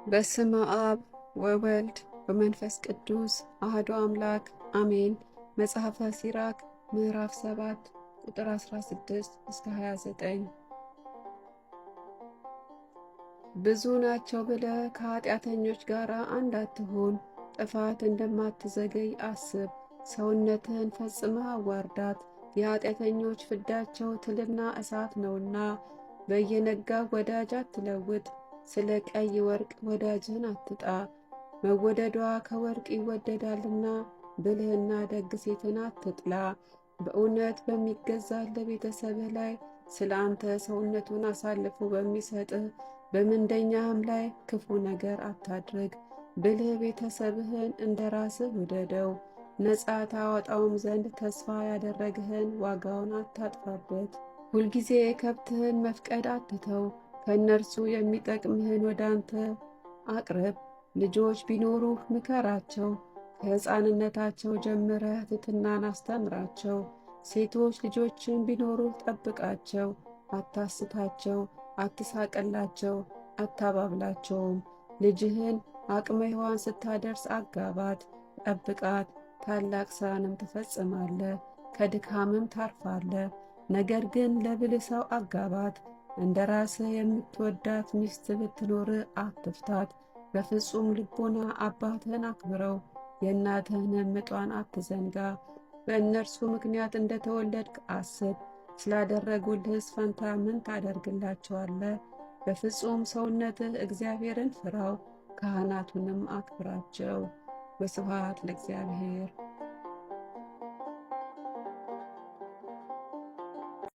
በስመ አብ ወወልድ ወመንፈስ ቅዱስ አሐዱ አምላክ አሜን። መጽሐፈ ሲራክ ምዕራፍ 7 ቁጥር 16 እስከ 29። ብዙ ናቸው ብለህ ከኃጢአተኞች ጋር አንድ አትሁን። ጥፋት እንደማትዘገይ አስብ። ሰውነትህን ፈጽመህ አዋርዳት። የኃጢአተኞች ፍዳቸው ትልና እሳት ነውና። በየነጋው ወዳጅ አትለውጥ። ስለ ቀይ ወርቅ ወዳጅህን አትጣ። መወደዷ ከወርቅ ይወደዳልና። ብልህና ደግ ሴትን አትጥላ። በእውነት በሚገዛልህ ቤተሰብህ ላይ ስለ አንተ ሰውነቱን አሳልፎ በሚሰጥህ በምንደኛህም ላይ ክፉ ነገር አታድርግ። ብልህ ቤተሰብህን እንደ ራስህ ውደደው። ነፃ ታወጣውም ዘንድ ተስፋ ያደረግህን ዋጋውን አታጥፋበት። ሁልጊዜ ከብትህን መፍቀድ አትተው። ከእነርሱ የሚጠቅምህን ወደ አንተ አቅርብ። ልጆች ቢኖሩህ ምከራቸው። ከሕፃንነታቸው ጀምረህ ትሕትናን አስተምራቸው። ሴቶች ልጆችን ቢኖሩህ ጠብቃቸው። አታስታቸው፣ አትሳቅላቸው፣ አታባብላቸውም። ልጅህን አቅመ ሔዋን ስታደርስ አጋባት፣ ጠብቃት። ታላቅ ሥራንም ትፈጽማለህ፣ ከድካምም ታርፋለህ። ነገር ግን ለብልህ ሰው አጋባት። እንደ ራስህ የምትወዳት ሚስት ብትኖርህ አትፍታት። በፍጹም ልቦና አባትህን አክብረው፣ የእናትህንም ምጧን አትዘንጋ። በእነርሱ ምክንያት እንደተወለድክ አስብ። ስላደረጉልህስ ፈንታ ምን ታደርግላቸዋለህ? በፍጹም ሰውነትህ እግዚአብሔርን ፍራው፣ ካህናቱንም አክብራቸው። ወስብሐት ለእግዚአብሔር።